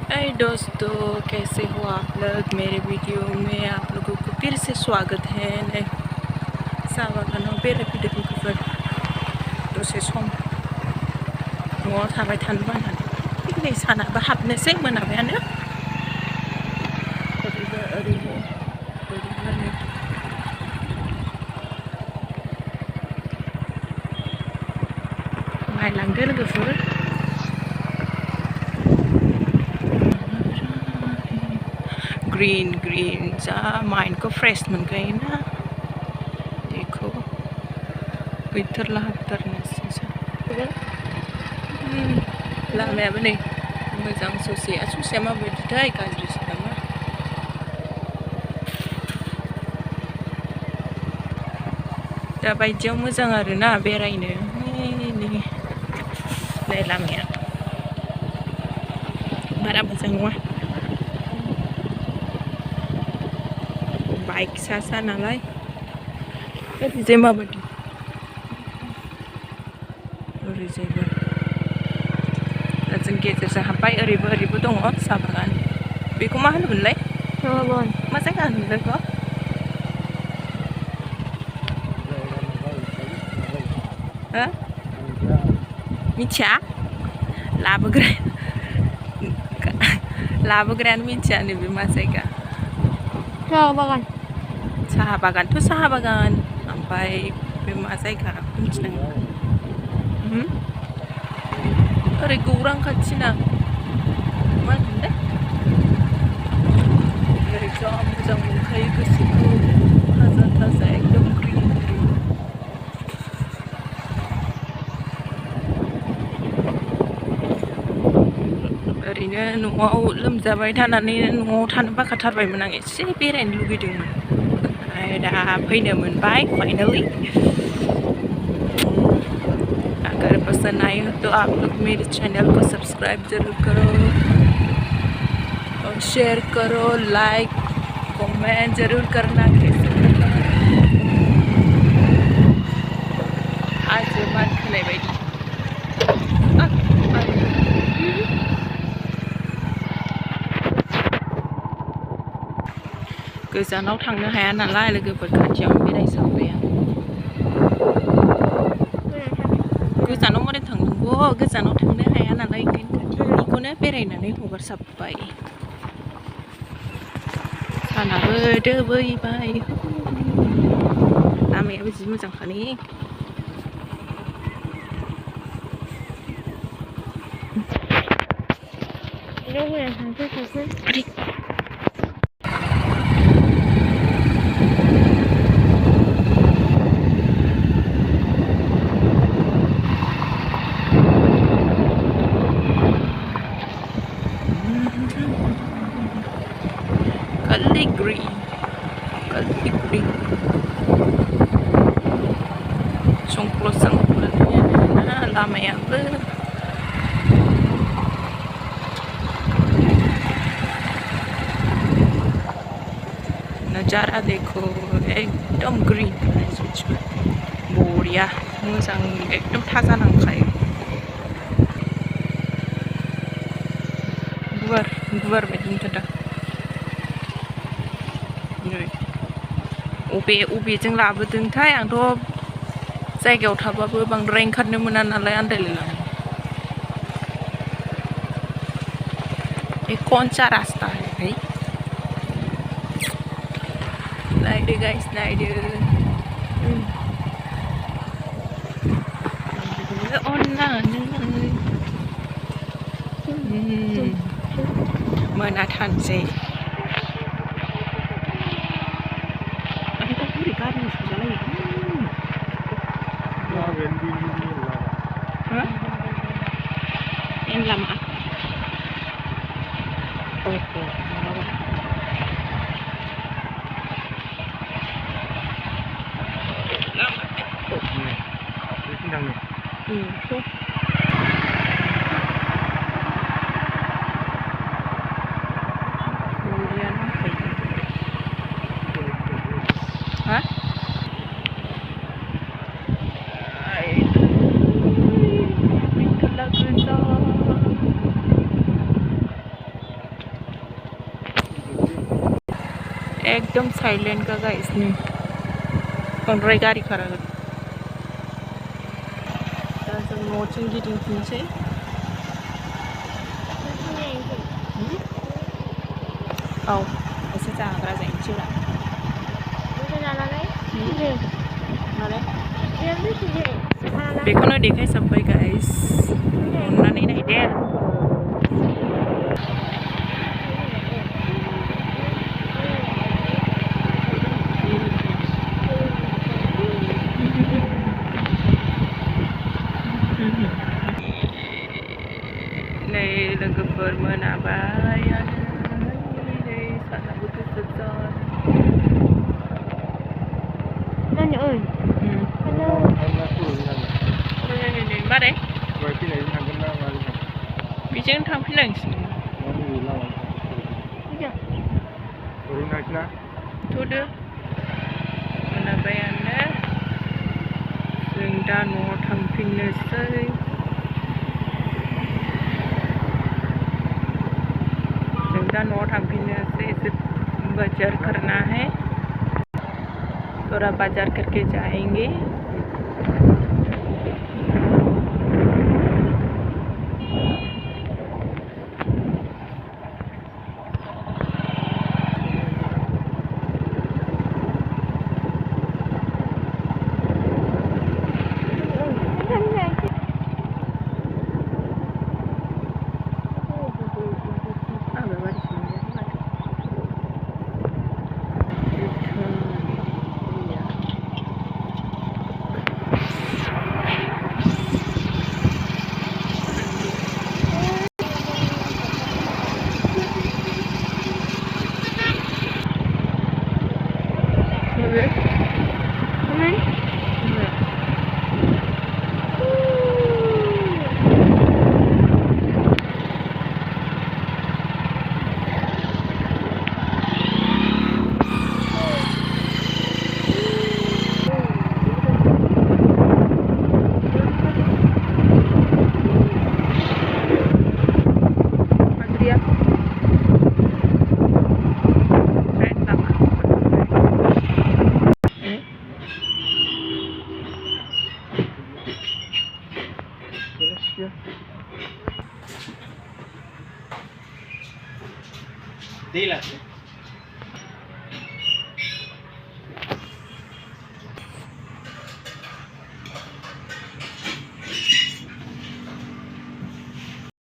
हाय दोस्तों, कैसे हो आप लोग। मेरे वीडियो में आप लोगों को फिर से स्वागत है। साबागानाव बेरायफैदों लोगोफोर दसे सम न'आव थाबाय थानो बानानै दिनै सानाबो हाबनोसै, मोनाबायानो। ओरैबो नायलांदो लोगोफोर। ग्रीन ग्रीन जा माइंड को फ्रेश मोनखायोना। देखो गैथारला हाबथारनोसै लामायाबो नै मोजां। ससेया माबायदिथाय, गाज्रिसो नामा। दा बायदियाव मोजां आरोना बेरायनो। नै लामाया बारा मोजां नङा, बाइक सा नालाय। ओरैजाय माबायदि, ओरैजायबो दा जों गेजेरजों हाब्बाय। ओरैबो दङ साहा बागान। बेखौ मा होनोमोनलाय? मा जायगा होनोमोनलाय बेखौ? हो? मिथिया? लाबोग्रायानो मिथिया नैबे मा जायगा। साहा बागानथ' साहा बागान, ओमफ्राय बे मा जायगा मिथिनांगौ। ओरै गौरां खाथिना मा होनोमोनलाय? ओरै जा मोजां मोनखायो गोसोखौ, थाजा एकदम ग्रिन। ओरैनो न'आव लोमजाबाय थानानै न'आव थानो बाखाथारबायमोन आं। एसे बेरायनो लुगैदोंमोन, ओमफ्राय दा फैनो मोनबाय फाइनली। अगर पसंद आए हो तो आप लोग मेरे चैनल को सब्सक्राइब जरूर करो और शेयर करो, लाइक कमेंट जरूर करना। कैसे आज मान खोनाय बायदि गोजानाव थांनो हाया नालाय लोगोफोर, खाथियावनो बेरायसाबबाय आं। गोजानाव मारै थांनांगौ, गोजानाव थांनो हाया नालाय ओंखायनो खाथिनिखौनो बेरायनानै हगारसाबबाय। सानाबो दोबैबाय, लामायाबो जि मोजांखाने। Kali green songklo-songklonya लामायाबो। नजारा देखो, एकदम ग्रीन बरिया मोजां, एकदम थाजा नांखायो। गुवार बायदि नुथारदों। अबेजों लाबोदोंथाय, आंथ' जायगायाव थाबाबो बांद्राय ओंखारनो मोना नालाय, आन्दायलायलाङो। कौन सा रास्ता है भाई? नायदो गाइस, नायदो। मोनाथारसै। lama. Opo. Lama. Opo. Hah? एकदम साइलेंट का गाइस nih बांद्राय गारि खाराखै दा जों न'थिं गिदिंफिनसै औ एसे जाग्रा जाहैनोसै बेखौनो देखायजोब्बाय गाइस अननानै नायदे नै लोगोफोर मोनाबायानो नै सानाबो गोसो Nani ơi? Hello. नै मारै Rồi cái này thằng bên nào mà बेजों थांफिननांसिगोन nó người lao Bây giờ. rồi này na थ'दो मोनाबायानो जों दा न'आव थांफिननोसै इसे बाजार करना है थोड़ा बाजार करके जाएंगे đi là